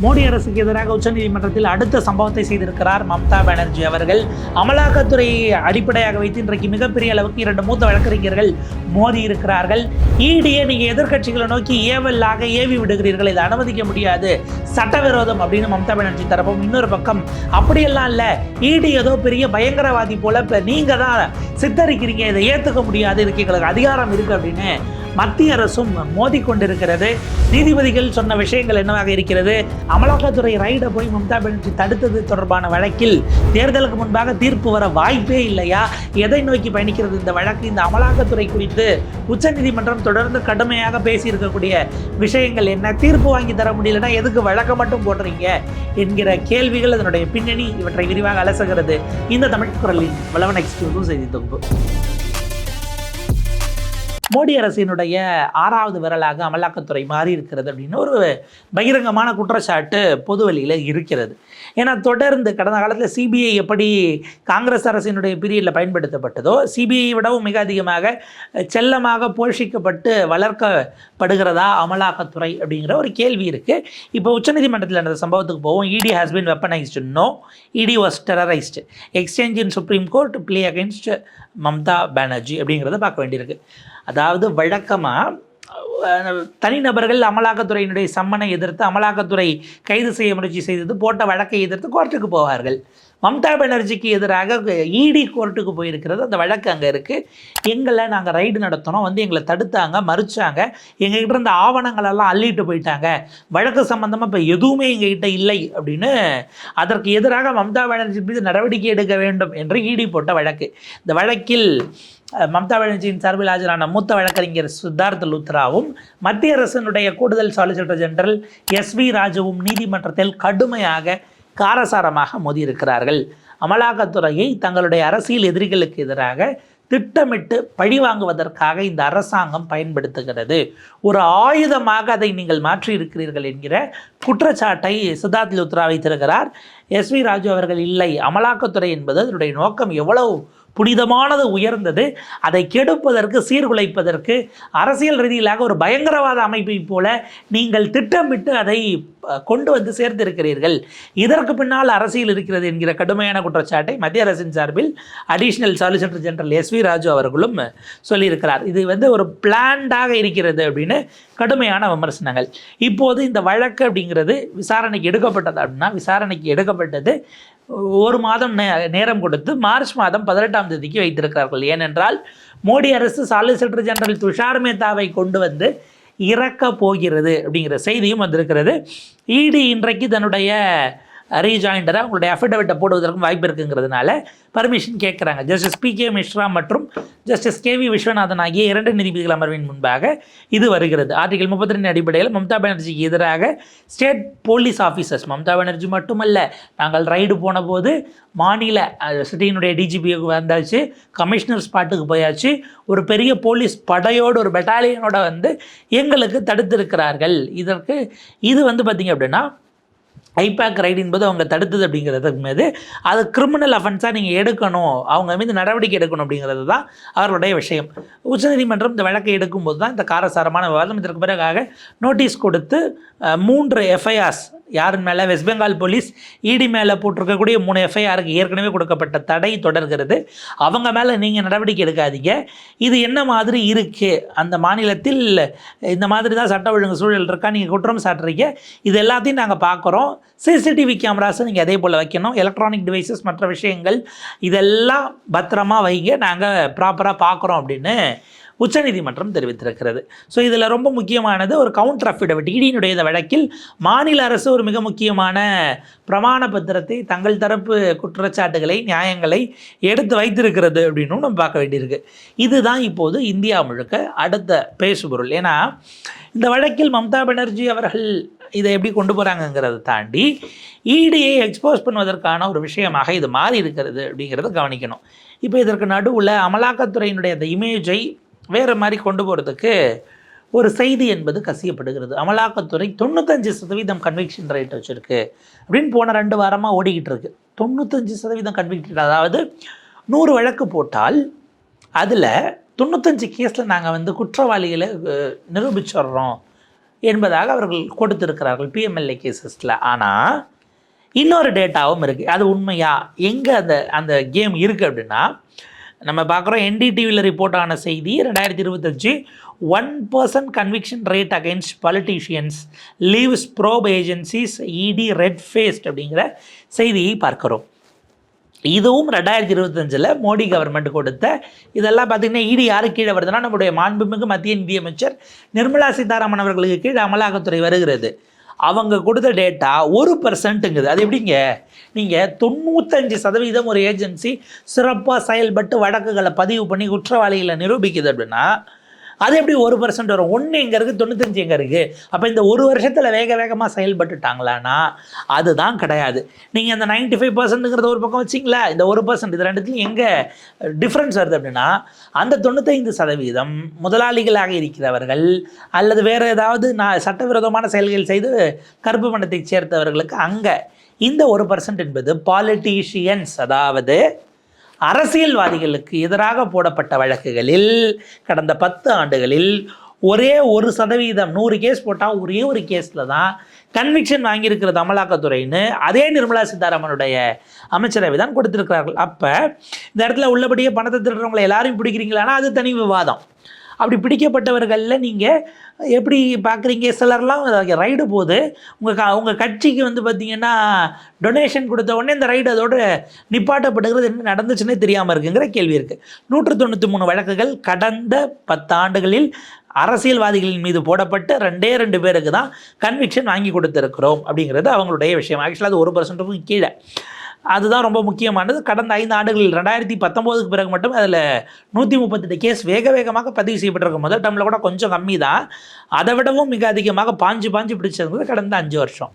மோடி அரசுக்கு எதிராக உச்சநீதிமன்றத்தில் அடுத்த சம்பவத்தை செய்திருக்கிறார் மம்தா பானர்ஜி அவர்கள். அமலாக்கத்துறையை அடிப்படையாக வைத்து இன்றைக்கு மிகப்பெரிய அளவுக்கு 2 மூத்த வழக்கறிஞர்கள் மோதி இருக்கிறார்கள். ஈடியை நீங்க எதிர்கட்சிகளை நோக்கி ஏவலாக ஏவி விடுகிறீர்கள், இதை அனுமதிக்க முடியாது, சட்டவிரோதம் அப்படின்னு மம்தா பானர்ஜி தரப்பும், இன்னொரு பக்கம் அப்படியெல்லாம் இல்லை, ஈடி ஏதோ பெரிய பயங்கரவாதி போல நீங்க தான் சித்தரிக்கிறீங்க, இதை ஏற்றுக்க முடியாது, இதுக்கு எங்களுக்கு அதிகாரம் இருக்கு அப்படின்னு மத்திய அரசும் மோதிக்கொண்டிருக்கிறது. நீதிபதிகள் சொன்ன விஷயங்கள் என்னவாக இருக்கிறது? அமலாக்கத்துறை ரைடை போய் மம்தா பானர்ஜி தடுத்தது தொடர்பான வழக்கில் தேர்தலுக்கு முன்பாக தீர்ப்பு வர வாய்ப்பே இல்லையா? எதை நோக்கி பயணிக்கிறது இந்த வழக்கு? இந்த அமலாக்கத்துறை குறித்து உச்சநீதிமன்றம் தொடர்ந்து கடுமையாக பேசியிருக்கக்கூடிய விஷயங்கள் என்ன? தீர்ப்பு வாங்கி தர முடியலன்னா எதுக்கு வழக்கை மட்டும் போடுறீங்க என்கிற கேள்விகள், அதனுடைய பின்னணி, இவற்றை விரிவாக அலசுகிறது இந்த தமிழ் குரலின் வளவன் எக்ஸ்க்ளூசிவ் செய்தி தொகுப்பு. மோடி அரசினுடைய 6வது விரலாக அமலாக்கத்துறை மாறி இருக்கிறது அப்படின்னு ஒரு பகிரங்கமான குற்றச்சாட்டு பொது வெளியில் இருக்கிறது. ஏன்னா தொடர்ந்து கடந்த காலத்தில் சிபிஐ எப்படி காங்கிரஸ் அரசினுடைய பீரியடில் பயன்படுத்தப்பட்டதோ, சிபிஐ விடவும் மிக அதிகமாக செல்லமாக போஷிக்கப்பட்டு வளர்க்கப்படுகிறதா அமலாக்கத்துறை அப்படிங்கிற ஒரு கேள்வி இருக்குது. இப்போ உச்சநீதிமன்றத்தில் நடந்த சம்பவத்துக்கு போவோம். ED has been weaponised, no, ED was terrorised, exchange in Supreme Court plea against Mamata Banerjee அப்படிங்கிறத பார்க்க வேண்டியிருக்கு. அதாவது வழக்கமாக தனிநபர்கள் அமலாக்கத்துறையினுடைய சம்மனை எதிர்த்து, அமலாக்கத்துறை கைது செய்ய முயற்சி செய்தது போட்ட வழக்கை எதிர்த்து கோர்ட்டுக்கு போவார்கள். மம்தா பானர்ஜிக்கு எதிராக இடி கோர்ட்டுக்கு போயிருக்கிறது. அந்த வழக்கு அங்கே இருக்குது. எங்களை நாங்கள் ரைடு நடத்தினோம், வந்து எங்களை தடுத்தாங்க, மறுச்சாங்க, எங்ககிட்ட இருந்த ஆவணங்களெல்லாம் அள்ளிட்டு போயிட்டாங்க, வழக்கு சம்பந்தமாக இப்போ எதுவுமே எங்ககிட்ட இல்லை அப்படின்னு அதற்கு எதிராக மம்தா பானர்ஜி மீது நடவடிக்கை எடுக்க வேண்டும் என்று இடி போட்ட வழக்கு. இந்த வழக்கில் மம்தா பானர்ஜியின் சார்பில் ஆஜரான மூத்த வழக்கறிஞர் சித்தார்த் லுத்ராவும் மத்திய அரசினுடைய கூடுதல் சாலிசிட்டர் ஜெனரல் எஸ்வி ராஜுவும் நீதிமன்றத்தில் கடுமையாக காரசாரமாக மோதியிருக்கிறார்கள். அமலாக்கத்துறையை தங்களுடைய அரசியல் எதிரிகளுக்கு எதிராக திட்டமிட்டு பழி வாங்குவதற்காக இந்த அரசாங்கம் பயன்படுத்துகிறது, ஒரு ஆயுதமாக அதை நீங்கள் மாற்றி இருக்கிறீர்கள் என்கிற குற்றச்சாட்டை சித்தார்த் லுத்ரா வைத்திருக்கிறார். எஸ்வி ராஜு அவர்கள் இல்லை, அமலாக்கத்துறை என்பது அதனுடைய நோக்கம் எவ்வளவு புனிதமானது, உயர்ந்தது, அதை கெடுப்பதற்கு, சீர்குலைப்பதற்கு அரசியல் ரீதியிலாக ஒரு பயங்கரவாத அமைப்பை போல நீங்கள் திட்டமிட்டு அதை கொண்டு வந்து சேர்த்திருக்கிறீர்கள், இதற்கு பின்னால் அரசியல் இருக்கிறது என்கிற கடுமையான குற்றச்சாட்டை மத்திய அரசின் சார்பில் additional solicitor general S V Raju அவர்களும் சொல்லியிருக்கிறார். இது ஒரு பிளான்டாக இருக்கிறது அப்படின்னு கடுமையான விமர்சனங்கள். இப்போது இந்த வழக்கு அப்படிங்கிறது விசாரணைக்கு எடுக்கப்பட்டது அப்படின்னா, விசாரணைக்கு எடுக்கப்பட்டது 1 மாதம் நேரம் கொடுத்து மார்ச் மாதம் 18ஆம் தேதிக்கு வைத்திருக்கிறார்கள். ஏனென்றால் மோடி அரசு சாலிசிட்டர் ஜெனரல் துஷார் மேத்தாவை கொண்டு வந்து இறக்க போகிறது அப்படிங்கிற செய்தியும் வந்திருக்கிறது. இடி இன்றைக்கு தன்னுடைய ரீஜாயிண்டரை அவங்களுடைய அஃபிடவிட்டை போடுவதற்கும் வாய்ப்பு இருக்குங்கிறதுனால பர்மிஷன் கேட்குறாங்க. Justice B K. மிஸ்ரா மற்றும் ஜஸ்டிஸ் கே.வி. விஸ்வநாதன் ஆகிய 2 நீதிபதிகள் அமர்வின் முன்பாக இது வருகிறது. ஆர்டிகல் 32 அடிப்படையில் மம்தா பானர்ஜிக்கு எதிராக state police officers, Mamata Banerjee மட்டுமல்ல, நாங்கள் ரைடு போன போது மாநில சிட்டியினுடைய டிஜிபி வந்தாச்சு, கமிஷனர் ஸ்பாட்டுக்கு போயாச்சு, ஒரு பெரிய போலீஸ் படையோடு, ஒரு பெட்டாலியனோட வந்து எங்களுக்கு தடுத்திருக்கிறார்கள். இது பார்த்திங்க அப்படின்னா ஐபேக் ரைடு என்பது அவங்க தடுத்தது அப்படிங்கிறதுக்கு மீது அது கிரிமினல் அஃபென்ஸாக நீங்கள் எடுக்கணும், அவங்க மீது நடவடிக்கை எடுக்கணும் அப்படிங்கிறது தான் அவர்களுடைய விஷயம். உச்சநீதிமன்றம் இந்த வழக்கை எடுக்கும்போது தான் இந்த காரசாரமான விவாதம். இதற்கு பிறகாக நோட்டீஸ் கொடுத்து 3 எஃப்ஐஆர்ஸ் யாரின் மேலே, வெஸ்ட் பெங்கால் போலீஸ் இடி மேலே போட்டிருக்கக்கூடிய 3 எஃப்ஐஆருக்கு ஏற்கனவே கொடுக்கப்பட்ட தடை தொடர்கிறது. அவங்க மேலே நீங்கள் நடவடிக்கை எடுக்காதீங்க, இது என்ன மாதிரி இருக்குது, அந்த மாநிலத்தில் இந்த மாதிரி தான் சட்ட ஒழுங்கு சூழல் இருக்கா, நீங்கள் குற்றம் சாட்டுறீங்க, இது எல்லாத்தையும் நாங்கள் பார்க்குறோம், சிசிடிவி கேமராஸை நீங்கள் அதே போல் வைக்கணும், எலக்ட்ரானிக் டிவைசஸ் மற்ற விஷயங்கள் இதெல்லாம் பத்திரமா வைங்க, நாங்கள் ப்ராப்பராக பார்க்குறோம் அப்படின்னு உச்சநீதிமன்றம் தெரிவித்திருக்கிறது. ஸோ இதில் ரொம்ப முக்கியமானது ஒரு கவுண்டர் அஃபிடவிட். இடியினுடைய இந்த வழக்கில் மாநில அரசு ஒரு மிக முக்கியமான பிரமாண பத்திரத்தை, தங்கள் தரப்பு குற்றச்சாட்டுகளை, நியாயங்களை எடுத்து வைத்திருக்கிறது அப்படின்னும் நம்ம பார்க்க வேண்டியிருக்கு. இதுதான் இப்போது இந்தியா முழுக்க அடுத்த பேசுபொருள். ஏன்னா இந்த வழக்கில் மம்தா பானர்ஜி அவர்கள் இதை எப்படி கொண்டு போகிறாங்கங்கிறத தாண்டி இடியை எக்ஸ்போஸ் பண்ணுவதற்கான ஒரு விஷயமாக இது மாறி இருக்கிறது அப்படிங்கிறத கவனிக்கணும். இப்போ இதற்கு நடுவில் அமலாக்கத்துறையினுடைய அந்த இமேஜை வேறு மாதிரி கொண்டு போகிறதுக்கு ஒரு செய்தி என்பது கசியப்படுகிறது. அமலாக்கத்துறை 95% கன்விக்ஷன் ரேட் வச்சுருக்கு அப்படின்னு போன 2 வாரமாக ஓடிக்கிட்டு இருக்கு. 95% கன்விக்ஷன், அதாவது 100 வழக்கு போட்டால் அதில் 95 கேஸில் நாங்கள் குற்றவாளிகளை நிரூபிச்சிடுறோம், என்பதாக அவர்கள் கொடுத்திருக்கிறார்கள் பிஎம்எல்ஏ கேசஸில். ஆனால் இன்னொரு டேட்டாவும் இருக்குது. அது உண்மையா எங்கே அந்த அந்த கேம் இருக்குது அப்படின்னா, நம்ம பார்க்குறோம் என்டிடிவியில் ரிப்போர்ட் ஆன செய்தி 2025 1% conviction rate against politicians leaves probe agencies இடி ரெட் ஃபேஸ்ட் அப்படிங்கிற செய்தியை பார்க்குறோம். இதுவும் 2025 மோடி கவர்மெண்ட் கொடுத்த இதெல்லாம் பார்த்திங்கன்னா இடி யாரு கீழே வருதுன்னா நம்முடைய மாண்புமிகு மத்திய நிதியமைச்சர் நிர்மலா சீதாராமன் அவர்களுக்கு கீழே அமலாக்கத்துறை வருகிறது. அவங்க கொடுத்த டேட்டா 1%ங்குது. அது எப்படிங்க, நீங்கள் 95% ஒரு ஏஜென்சி சிறப்பாக செயல்பட்டு வழக்குகளை பதிவு பண்ணி குற்றவாளிகளை நிரூபிக்குது அப்படின்னா அது எப்படி 1% வரும்? 1 எங்கே இருக்குது, 95 எங்கே இருக்குது? அப்போ இந்த ஒரு வருஷத்தில் வேகமாக செயல்பட்டுட்டாங்களான்னா அதுதான் கிடையாது. நீங்கள் அந்த 95%ங்கிறத ஒரு பக்கம் வச்சிங்களா, இந்த 1% இது ரெண்டுத்துலையும் எங்கே டிஃப்ரென்ஸ் வருது அப்படின்னா, அந்த 95% முதலாளிகளாக இருக்கிறவர்கள் அல்லது வேறு ஏதாவது சட்டவிரோதமான செயல்கள் செய்து கருப்பு பணத்தை சேர்த்தவர்களுக்கு அங்கே இந்த 1% என்பது பாலிட்டிஷியன்ஸ், அதாவது அரசியல்வாதிகளுக்கு எதிராக போடப்பட்ட வழக்குகளில் கடந்த 10 ஆண்டுகளில் ஒரே 1%, 100 கேஸ் போட்டால் ஒரே ஒரு கேஸில் தான் கன்விக்ஷன் வாங்கியிருக்கிறது அமலாக்கத்துறைன்னு அதே நிர்மலா சீதாராமனுடைய அமைச்சரவை தான் கொடுத்துருக்கிறார்கள். அப்போ இந்த இடத்துல உள்ளபடியே பணத்தை திருடுறவங்களை எல்லாரையும் பிடிக்கிறீங்களான்னா அது தனி விவாதம். அப்படி பிடிக்கப்பட்டவர்களில் நீங்கள் எப்படி பார்க்குறீங்க? சிலர்லாம் ரைடு போது உங்கள் கட்சிக்கு வந்து பார்த்திங்கன்னா டொனேஷன் கொடுத்த உடனே இந்த ரைடு அதோடு நிப்பாட்டப்படுகிறது, என்ன நடந்துச்சுன்னே தெரியாமல் இருக்குங்கிற கேள்வி இருக்குது. 193 வழக்குகள் கடந்த 10 ஆண்டுகளில் அரசியல்வாதிகளின் மீது போடப்பட்டு 2 பேருக்கு தான் கன்விக்ஷன் வாங்கி கொடுத்துருக்குறோம் அப்படிங்கிறது அவங்களுடைய விஷயம். ஆக்சுவலாக அது 1%க்கும் கீழே. அதுதான் ரொம்ப முக்கியமானது. கடந்த 5 ஆண்டுகளில் 2019க்கு பிறகு மட்டும் அதில் 138 கேஸ் வேகமாக பதிவு செய்யப்பட்டிருக்கும். முதல் டேர்மில் கூட கொஞ்சம் கம்மி தான். அதை விடவும் மிக அதிகமாக பாஞ்சு பிடிச்சிருந்தது கடந்த 5 வருஷம்.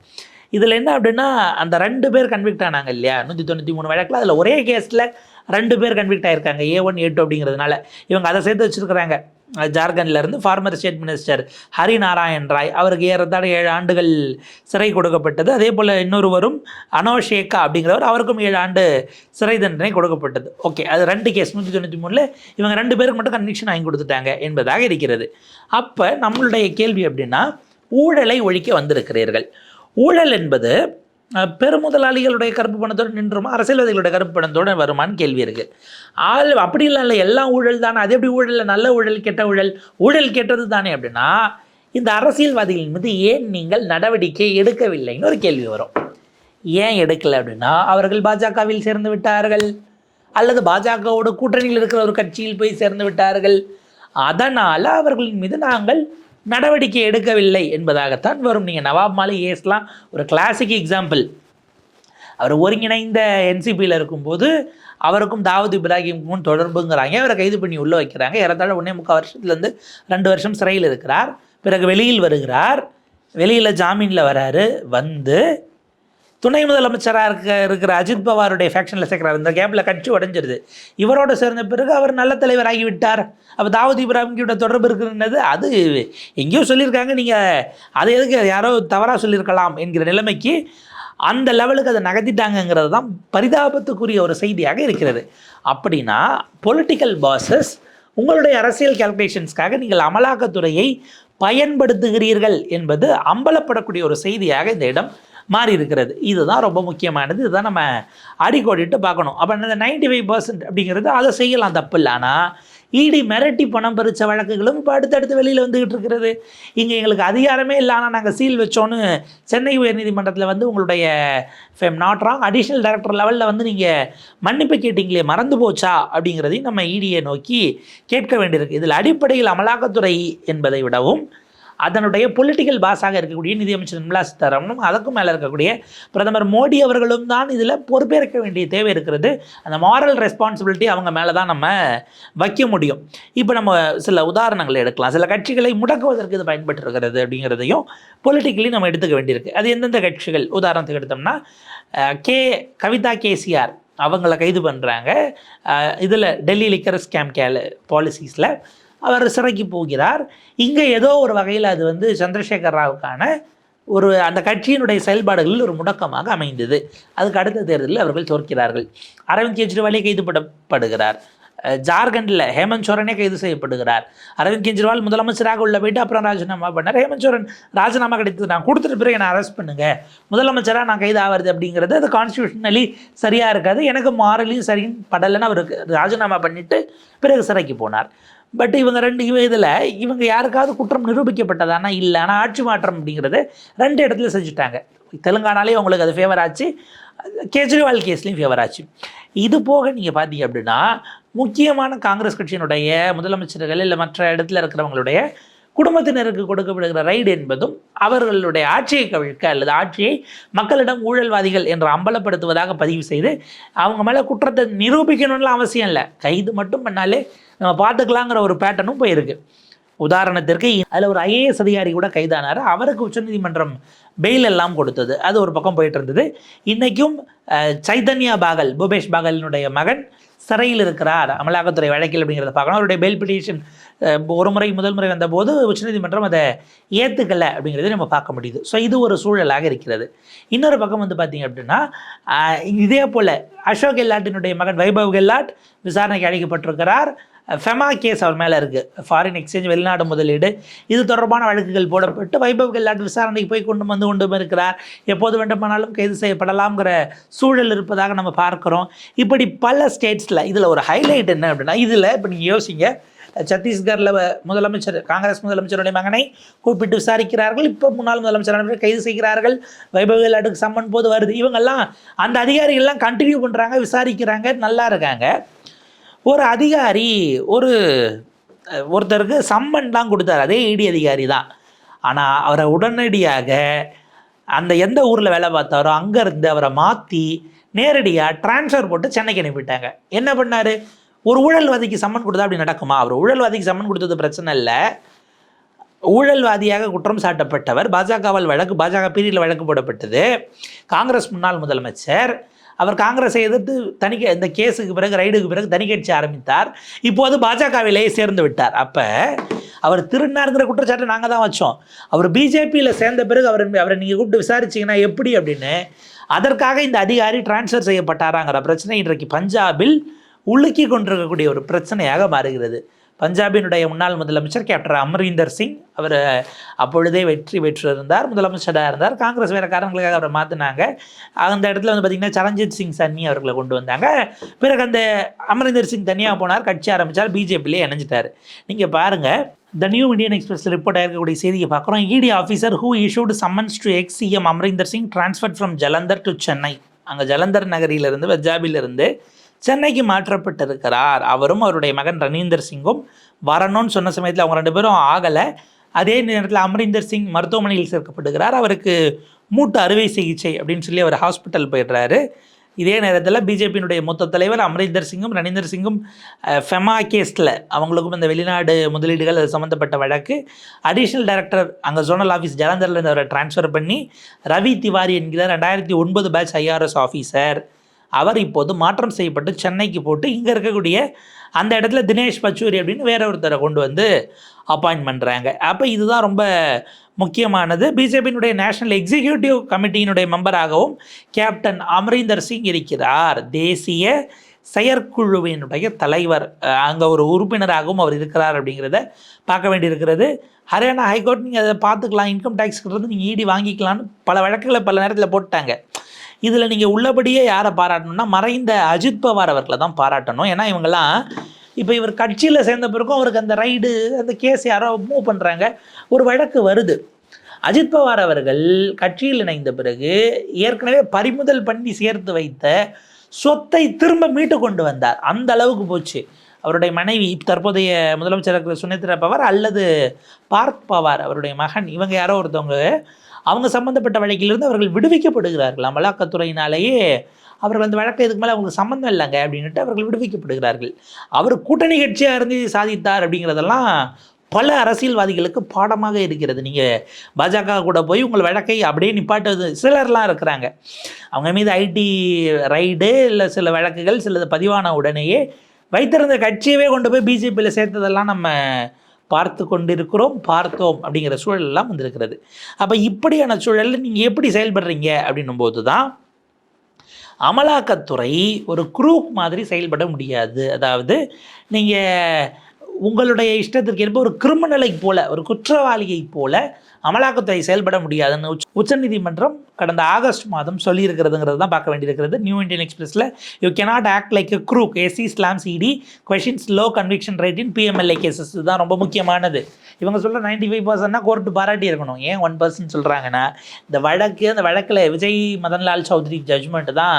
இதில் என்ன அப்படின்னா, அந்த 2 பேர் கன்விக்ட் ஆனாங்க இல்லையா 193 வழக்கில், அதில் ஒரே கேஸில் 2 பேர் கன்விக்ட் ஆகியிருக்காங்க, A1 A2 அப்படிங்கிறதுனால. இவங்க அதை சேர்த்து வச்சுருக்கிறாங்க. ஜார்க்கண்ட்லேருந்து former state minister Hari Narayan Rai, அவருக்கு ஏறத்தாழ 7 ஆண்டுகள் சிறை கொடுக்கப்பட்டது. அதே போல் இன்னொருவரும் அனோஷேகா அப்படிங்கிறவர், அவருக்கும் 7 ஆண்டு சிறை தண்டனை கொடுக்கப்பட்டது. ஓகே, அது 2 கேஸ் 193ல் இவங்க 2 பேருக்கு மட்டும் கன்விக்ஷன் வாங்கி கொடுத்துட்டாங்க என்பதாக இருக்கிறது. அப்போ நம்மளுடைய கேள்வி அப்படின்னா, ஊழலை ஒழிக்க வந்திருக்கிறீர்கள். ஊழல் என்பது பெருமுதலாளிகளுடைய கருப்பு பணத்தோடு நின்றுமா, அரசியல்வாதிகளுடைய கருப்பு பணத்தோடு வருமானு கேள்வி இருக்குது. அப்படி இல்லை, எல்லாம் ஊழல் தானே. அது எப்படி ஊழல்? நல்ல ஊழல், கெட்ட ஊழல்? ஊழல் கெட்டது தானே அப்படின்னா, இந்த அரசியல்வாதிகள் மீது ஏன் நீங்கள் நடவடிக்கை எடுக்கவில்லைன்னு ஒரு கேள்வி வரும். ஏன் எடுக்கலை அப்படின்னா, அவர்கள் பாஜகவில் சேர்ந்து விட்டார்கள் அல்லது பாஜகவோட கூட்டணியில் இருக்கிற ஒரு கட்சியில் போய் சேர்ந்து விட்டார்கள், அதனால் அவர்களின் மீது நாங்கள் நடவடிக்கை எடுக்கவில்லை என்பதாகத்தான் வரும். நீங்கள் நவாப் மாலிக் கேஸ்லாம் ஒரு கிளாசிக் எக்ஸாம்பிள். அவர் ஒருங்கிணைந்த என்சிபியில் இருக்கும்போது அவருக்கும் தாவூத் இப்ராஹிமுக்கும் தொடர்புங்கிறாங்க. அவரை கைது பண்ணி உள்ளே வைக்கிறாங்க. ஏறத்தாழ 1.25 வருஷத்துலேருந்து 2 வருஷம் சிறையில் இருக்கிறார். பிறகு வெளியில் வருகிறார். வெளியில் ஜாமீனில் வராரு. வந்து துணை முதலமைச்சராக இருக்கிற அஜித் பவாருடைய ஃபேக்ஷனில் சேர்க்குறாரு. இந்த கேப்பில் கட்சி உடைஞ்சிருது. இவரோடு சேர்ந்த பிறகு அவர் நல்ல தலைவராகி விட்டார். அப்போ தாவூத் இப்ராஹிம்கிட்ட தொடர்பு இருக்குன்றது அது எங்கேயோ சொல்லியிருக்காங்க, நீங்கள் அதை எதுக்கு யாரோ தவறாக சொல்லியிருக்கலாம் என்கிற நிலைமைக்கு அந்த லெவலுக்கு அதை நகர்த்திட்டாங்கங்கிறது தான் பரிதாபத்துக்குரிய ஒரு செய்தியாக இருக்கிறது. அப்படின்னா பொலிட்டிக்கல் பாசஸ் உங்களுடைய அரசியல் கால்குலேஷன்ஸ்க்காக நீங்கள் அமலாக்கத்துறையை பயன்படுத்துகிறீர்கள் என்பது அம்பலப்படக்கூடிய ஒரு செய்தியாக இந்த இடம் மாறி இருக்கிறது. இதுதான் ரொம்ப முக்கியமானது. இதுதான் நம்ம அடிக்கோடிட்டு பார்க்கணும். அப்போ அந்த 95% அப்படிங்கிறது அதை செய்யலாம், தப்பு இல்லை. ஆனால் இடி மிரட்டி பணம் பறித்த வழக்குகளும் இப்போ அடுத்தடுத்து வெளியில் வந்துக்கிட்டு இருக்கிறது. இங்கே எங்களுக்கு அதிகாரமே இல்லை, ஆனால் நாங்கள் சீல் வச்சோன்னு சென்னை உயர்நீதிமன்றத்தில் வந்து உங்களுடைய ஃபேம் நாட் ராங் அடிஷ்னல் டைரக்டர் லெவலில் வந்து நீங்கள் மன்னிப்பு கேட்டிங்களே, மறந்து போச்சா அப்படிங்கிறதையும் நம்ம இடியை நோக்கி கேட்க வேண்டியிருக்கு. இதில் அடிப்படையில் அமலாக்கத்துறை என்பதை விடவும் அதனுடைய பொலிட்டிக்கல் பாஸாக இருக்கக்கூடிய நிதியமைச்சர் நிர்மலா சீதாராமனும் அதற்கும் மேலே இருக்கக்கூடிய பிரதமர் மோடி அவர்களும் தான் இதில் பொறுப்பேற்க வேண்டிய தேவை இருக்கிறது. அந்த மாரல் ரெஸ்பான்சிபிலிட்டி அவங்க மேலே தான் நம்ம வைக்க முடியும். இப்போ நம்ம சில உதாரணங்களை எடுக்கலாம். சில கட்சிகளை முடக்குவதற்கு இது பயன்பட்டு இருக்கிறது அப்படிங்கிறதையும் பொலிட்டிக்கலி நம்ம எடுத்துக்க வேண்டியிருக்கு. அது எந்தெந்த கட்சிகள் உதாரணத்துக்கு எடுத்தோம்னா, கவிதா கேசிஆர் அவங்கள கைது பண்ணுறாங்க. இதில் டெல்லி லிக்கர் ஸ்கேம் பாலிசிஸில் அவர் சிறைக்கு போகிறார். இங்கே ஏதோ ஒரு வகையில் அது வந்து சந்திரசேகர் ராவுக்கான ஒரு அந்த கட்சியினுடைய செயல்பாடுகளில் ஒரு முடக்கமாக அமைந்தது. அதுக்கு அடுத்த தேர்தலில் அவர்கள் தோற்கிறார்கள். அரவிந்த் கெஜ்ரிவாலே கைது பண்ணப்படுகிறார். ஜார்க்கண்டில் ஹேமந்த் சோரனே கைது செய்யப்படுகிறார். அரவிந்த் கெஜ்ரிவால் முதலமைச்சராக உள்ள போயிட்டு அப்புறம் ராஜினாமா பண்ணார். ஹேமந்த் சோரன் ராஜினாமா கிடைத்தது, நான் கொடுத்துட்டு பிறகு என்னை அரெஸ்ட் பண்ணுங்கள், முதலமைச்சராக நான் கைது ஆகிறது அப்படிங்கிறது அது கான்ஸ்டியூஷனலி சரியாக இருக்காது, எனக்கு மாரலையும் சரின்னு படலைன்னு அவருக்கு ராஜினாமா பண்ணிவிட்டு பிறகு சிறைக்கு போனார். பட் இவங்க ரெண்டு இதில் இவங்க யாருக்காவது குற்றம் நிரூபிக்கப்பட்டதானா இல்லை. ஆனால் ஆட்சி மாற்றம் அப்படிங்கிறது 2 இடத்துல செஞ்சுட்டாங்க. தெலுங்கானாலே அவங்களுக்கு அது ஃபேவர் ஆச்சு, கெஜ்ரிவால் கேஸ்லேயும் ஃபேவர் ஆச்சு. இது போக நீங்கள் பார்த்தீங்க அப்படின்னா முக்கியமான காங்கிரஸ் கட்சியினுடைய முதலமைச்சர்கள் இல்லை மற்ற இடத்துல இருக்கிறவங்களுடைய குடும்பத்தினருக்கு கொடுக்கப்படுகிற ரைடு என்பதும் அவர்களுடைய ஆட்சியை கவிழ்க்க அல்லது ஆட்சியை மக்களிடம் ஊழல்வாதிகள் என்று அம்பலப்படுத்துவதாக பதிவு செய்து அவங்க மேலே குற்றத்தை நிரூபிக்கணும்லாம் அவசியம் இல்லை, கைது மட்டும் பண்ணாலே நம்ம பார்த்துக்கலாங்கிற ஒரு பேட்டர்னும் போயிருக்கு. உதாரணத்திற்கு அதில் ஒரு IAS அதிகாரி கூட கைதானார், அவருக்கு உச்சநீதிமன்றம் பெயில் எல்லாம் கொடுத்தது, அது ஒரு பக்கம் போயிட்டு இருந்தது. இன்றைக்கும் சைதன்யா பாகல், பூபேஷ் பாகலினுடைய மகன் சிறையில் இருக்கிறார் அமலாக்கத்துறை வழக்கில் அப்படிங்கிறத பார்க்கணும். அவருடைய பெயில் பிட்டிஷன் முதல் முறை வந்தபோது உச்சநீதிமன்றம் அதை ஏற்றுக்கலை அப்படிங்கிறத நம்ம பார்க்க முடியுது. ஸோ இது ஒரு சூழலாக இருக்கிறது. இன்னொரு பக்கம் வந்து பார்த்திங்க அப்படின்னா இதே போல் அசோக் கெல்லாட்டினுடைய மகன் வைபவ் கெல்லாட் விசாரணைக்கு அழைக்கப்பட்டிருக்கிறார். ஃபெமா கேஸ் அவர் மேலே இருக்குது, ஃபாரின் எக்ஸ்சேஞ்ச் வெளிநாடு முதலீடு, இது தொடர்பான வழக்குகள் போடப்பட்டு வைபவ் கெல்லாட் விசாரணைக்கு போய் கொண்டு இருக்கிறார். எப்போது வேண்டுமானாலும் கைது செய்யப்படலாம்ங்கிற சூழல் இருப்பதாக நம்ம பார்க்குறோம். இப்படி பல ஸ்டேட்ஸில் இதில் ஒரு ஹைலைட் என்ன அப்படின்னா, இதில் இப்போ நீங்கள் யோசிங்க, சத்தீஸ்கரில் முதலமைச்சர் காங்கிரஸ் முதலமைச்சருடைய மகனை கூப்பிட்டு விசாரிக்கிறார்கள், இப்போ முன்னாள் முதலமைச்சர் கைது செய்கிறார்கள், வைபவ் கெல்லாட்டுக்கு சம்மன் போது வருது, இவங்கெல்லாம் அந்த அதிகாரிகள்லாம் கண்டினியூ பண்ணுறாங்க, விசாரிக்கிறாங்க, நல்லா இருக்காங்க. ஒரு அதிகாரி ஒருத்தருக்கு சம்மன் தான் கொடுத்தார், அதே ED அதிகாரி தான். ஆனால் அவரை உடனடியாக அந்த எந்த ஊரில் வேலை பார்த்தாரோ அங்கேருந்து அவரை மாற்றி நேரடியாக டிரான்ஸ்ஃபர் போட்டு சென்னைக்கு அனுப்பிட்டாங்க. என்ன பண்ணார்? ஒரு ஊழல்வாதிக்கு சம்மன் கொடுத்தா அப்படி நடக்குமா? அவர் ஊழல்வாதிக்கு சம்மன் கொடுத்தது பிரச்சனை இல்லை, ஊழல்வாதியாக குற்றம் சாட்டப்பட்டவர், பாஜக பீரியடில் வழக்கு போடப்பட்டது, காங்கிரஸ் முன்னாள் முதலமைச்சர், அவர் காங்கிரஸை எதிர்த்து இந்த கேஸுக்கு பிறகு ரைடுக்கு பிறகு தனி கட்சி ஆரம்பித்தார், இப்போது பாஜகவிலேயே சேர்ந்து விட்டார். அப்போ அவர் திருநாருங்கிற குற்றச்சாட்டை நாங்கள் தான் வச்சோம், அவர் பிஜேபியில் சேர்ந்த பிறகு அவரை நீங்கள் கூப்பிட்டு விசாரிச்சிங்கன்னா எப்படி அப்படின்னு, அதற்காக இந்த அதிகாரி டிரான்ஸ்ஃபர் செய்யப்பட்டாராங்கிற பிரச்சனை இன்றைக்கு பஞ்சாபில் உலுக்கி கொண்டிருக்கக்கூடிய ஒரு பிரச்சனையாக மாறுகிறது. பஞ்சாபினுடைய முன்னாள் முதலமைச்சர் கேப்டன் அமரீந்தர் சிங், அவர் அப்பொழுதே வெற்றி பெற்றிருந்தார், முதலமைச்சராக இருந்தார். காங்கிரஸ் வேறு காரணங்களுக்காக அவரை மாற்றினாங்க. அந்த இடத்துல வந்து பார்த்திங்கன்னா சரண்ஜித் சிங் சன்னி அவர்களை கொண்டு வந்தாங்க. பிறகு அந்த அமரீந்தர் சிங் தனியாக போனார், கட்சி ஆரம்பித்தார், பிஜேபியிலே இணைஞ்சிட்டார். நீங்கள் பாருங்கள், the New Indian Express report ஆகிருக்கக்கூடிய செய்தியை பார்க்குறோம். ED officer who issued summons to ex-CM Amarinder Singh transferred from Jalandhar to Chennai. அங்கே ஜலந்தர் நகரிலிருந்து பஞ்சாபிலிருந்து சென்னைக்கு மாற்றப்பட்டிருக்கிறார். அவரும் அவருடைய மகன் ரனீந்தர் சிங்கும் வரணும்னு சொன்ன சமயத்தில் அவங்க 2 பேரும் ஆகலை. அதே நேரத்தில் அமரீந்தர் சிங் மருத்துவமனையில் சேர்க்கப்படுகிறார், அவருக்கு மூட்டு அறுவை சிகிச்சை அப்படின்னு சொல்லி அவர் ஹாஸ்பிட்டல் போயிடுறாரு. இதே நேரத்தில் பிஜேபியினுடைய மூத்த தலைவர் அமரீந்தர் சிங்கும் ரனீந்தர் சிங்கும் ஃபெமா கேஸில் அவங்களுக்கும் இந்த வெளிநாடு முதலீடுகள் அது சம்மந்தப்பட்ட வழக்கு, அடிஷ்னல் டைரக்டர் அங்கே ஜோனல் ஆஃபீஸ் ஜலந்தரில் அவரை டிரான்ஸ்ஃபர் பண்ணி ரவி திவாரி என்கிற 2009 பேட்ச் IRS ஆஃபீஸர், அவர் இப்போது மாற்றம் செய்யப்பட்டு சென்னைக்கு போட்டு இங்கே இருக்கக்கூடிய அந்த இடத்துல தினேஷ் பச்சூரி அப்படின்னு வேற ஒருத்தரை கொண்டு வந்து அப்பாயின்ட் பண்ணுறாங்க. அப்போ இதுதான் ரொம்ப முக்கியமானது. பிஜேபியினுடைய நேஷனல் எக்ஸிக்யூட்டிவ் கமிட்டியினுடைய மெம்பராகவும் கேப்டன் அமரீந்தர் சிங் இருக்கிறார். தேசிய செயற்குழுவினுடைய தலைவர், அங்கே ஒரு உறுப்பினராகவும் அவர் இருக்கிறார் அப்படிங்கிறத பார்க்க வேண்டியிருக்கிறது. ஹரியானா ஹைகோர்ட் நீங்கள் அதை பார்த்துக்கலாம், இன்கம் டேக்ஸ்கிட்ட நீங்கள் ED வாங்கிக்கலான்னு பல வழக்குகளை பல நேரத்தில் போட்டாங்க. இதில் நீங்கள் உள்ளபடியே யாரை பாராட்டணும்னா மறைந்த அஜித் பவார் அவர்களை தான் பாராட்டணும். ஏன்னா இவங்கெல்லாம் இப்போ இவர் கட்சியில் சேர்ந்த பிறகும் அவருக்கு அந்த ரைடு அந்த கேஸ் யாரோ மூவ் பண்ணுறாங்க, ஒரு வழக்கு வருது. அஜித் பவார் அவர்கள் கட்சியில் இணைந்த பிறகு ஏற்கனவே பறிமுதல் பண்ணி சேர்த்து வைத்த சொத்தை திரும்ப மீட்டு கொண்டு வந்தார். அந்த அளவுக்கு போச்சு. அவருடைய மனைவி தற்போதைய முதலமைச்சர் சுனித்ரா பவார் அல்லது பார்த் பவார் அவருடைய மகன், இவங்க யாரோ ஒருத்தவங்க, அவங்க சம்மந்தப்பட்ட வழக்கிலிருந்து அவர்கள் விடுவிக்கப்படுகிறார்கள். அமலாக்கத்துறையினாலேயே அவர்கள் அந்த வழக்கு இதுக்கு மேலே அவங்களுக்கு சம்மந்தம் இல்லைங்க அப்படின்ட்டு அவர்கள் விடுவிக்கப்படுகிறார்கள். அவர் கூட்டணி கட்சியாக இருந்து சாதித்தார் அப்படிங்கிறதெல்லாம் பல அரசியல்வாதிகளுக்கு பாடமாக இருக்கிறது. நீங்கள் பாஜக கூட போய் உங்கள் வழக்கை அப்படியே நிப்பாட்டுவது சிலர்லாம் இருக்கிறாங்க. அவங்க மீது IT ரைடு இல்லை சில வழக்குகள் சிலது பதிவான உடனேயே வைத்திருந்த கட்சியவே கொண்டு போய் பிஜேபியில் சேர்த்ததெல்லாம் நம்ம பார்த்தோம் அப்படிங்கிற சூழலெல்லாம் வந்திருக்கிறது. அப்போ இப்படியான சூழலில் நீங்கள் எப்படி செயல்படுறீங்க அப்படின்னும் போது தான் அமலாக்கத்துறை ஒரு குரூப் மாதிரி செயல்பட முடியாது. அதாவது நீங்கள் உங்களுடைய இஷ்டத்திற்கு ஏற்ப ஒரு கிரிமினலை போல, ஒரு குற்றவாளியை போல அமலாக்கத்துறை செயல்பட முடியாதுன்னு உச்சநீதிமன்றம் கடந்த ஆகஸ்ட் மாதம் சொல்லியிருக்கிறதுங்கிறது தான் பார்க்க வேண்டியிருக்கிறது. நியூ இண்டியன் எக்ஸ்பிரஸில் you cannot act like a crook SC slams ED questions low conviction rate in PMLA cases. இதுதான் ரொம்ப முக்கியமாக. இவங்க சொல்கிற 95% கோர்ட்டு பாராட்டி இருக்கணும். ஏன் 1% சொல்கிறாங்கன்னா, இந்த வழக்கில் விஜய் மதன்லால் சௌத்ரி ஜட்ஜ்மெண்ட் தான்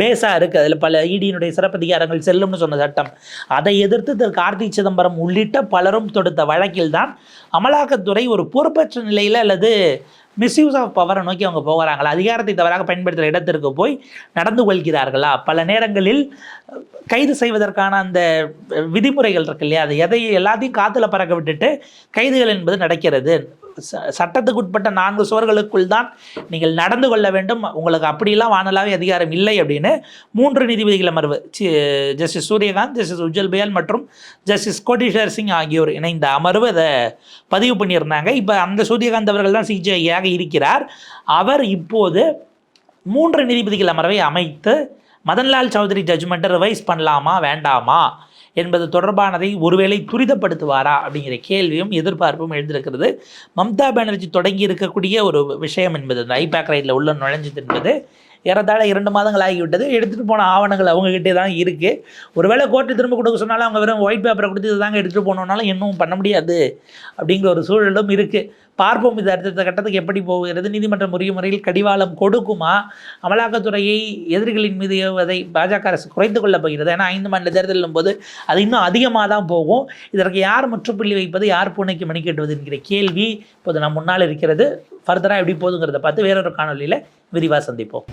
பேஸாக இருக்குது. அதில் பல இடியினுடைய சிறப்பதிகாரங்கள் செல்லும்னு சொன்ன சட்டம். அதை எதிர்த்து திரு கார்த்தி சிதம்பரம் உள்ளிட்ட பலரும் தொடுத்த வழக்கில் தான் அமலாக்கத்துறை ஒரு பொறுப்பற்ற நிலையில் அல்லது மிஸ்யூஸ் ஆஃப் பவரை நோக்கி அவங்க போகிறாங்களா, அதிகாரத்தை தவறாக பயன்படுத்துகிற இடத்திற்கு போய் நடந்து கொள்கிறார்களா, பல நேரங்களில் கைது செய்வதற்கான அந்த விதிமுறைகள் இருக்கு இல்லையா, அது எல்லாத்தையும் காற்றுல பறக்க விட்டுட்டு கைதுகள் என்பது நடக்கிறது. சட்டத்துக்கு உட்பட்ட 4 சுவர்களுக்குள் தான் நீங்கள் நடந்து கொள்ள வேண்டும், உங்களுக்கு அப்படிலாம் வானலாவே அதிகாரம் இல்லை அப்படின்னு 3 நீதிபதிகள் அமர்வு, ஜஸ்டிஸ் சூரியகாந்த், ஜஸ்டிஸ் உஜ்ஜல் பயால் மற்றும் ஜஸ்டிஸ் கோட்டீஸ்வர் சிங் ஆகியோர் இணைந்த அமர்வு அதை பதிவு பண்ணியிருந்தாங்க. இப்போ அந்த சூரியகாந்த் அவர்கள் தான் சிஜேஐயாக இருக்கிறார். அவர் இப்போது 3 நீதிபதிகள் அமர்வை அமைத்து மதன்லால் சௌத்ரி ஜட்ஜ்மெண்ட்டை ரிவைஸ் பண்ணலாமா வேண்டாமா என்பது தொடர்பானதை ஒருவேளை துரிதப்படுத்துவாரா அப்படிங்கிற கேள்வியும் எதிர்பார்ப்பும் எழுந்திருக்கிறது. மம்தா பானர்ஜி தொடங்கி இருக்கக்கூடிய ஒரு விஷயம் என்பது இந்த ஐபேக் ரைட்டில் உள்ள நுழைஞ்சது என்பது ஏறத்தாழ 2 மாதங்கள் ஆகிவிட்டது. எடுத்துகிட்டு போன ஆவணங்கள் அவங்ககிட்டே தான் இருக்குது. ஒருவேளை கோர்ட்டு திரும்ப கொடுக்க சொன்னாலும் அவங்க வெறும் ஒயிட் பேப்பரை கொடுத்து இது தாங்க எடுத்துகிட்டு போனோம்னாலும் இன்னும் பண்ண முடியாது அப்படிங்கிற ஒரு சூழலும் இருக்குது. பார்ப்போம் இது அடுத்த கட்டத்துக்கு எப்படி போகிறது. நீதிமன்றம் உரிய முறையில் கடிவாளம் கொடுக்குமா, அமலாக்கத்துறையை எதிரிகளின் மீது ஏவுவதை பாஜக அரசு குறைத்து கொள்ளப் போகிறது. ஏன்னா 5 மாநில தேர்தலும் போது அது இன்னும் அதிகமாக தான் போகும். இதற்கு யார் முற்றுப்புள்ளி வைப்பது, யார் பூனைக்கு மணி கட்டுவது என்கிற கேள்வி இப்போது நம் முன்னால் இருக்கிறது. ஃபர்தராக எப்படி போகுதுங்கிறத பார்த்து வேறொரு காணொலியில் விரிவாக சந்திப்போம்.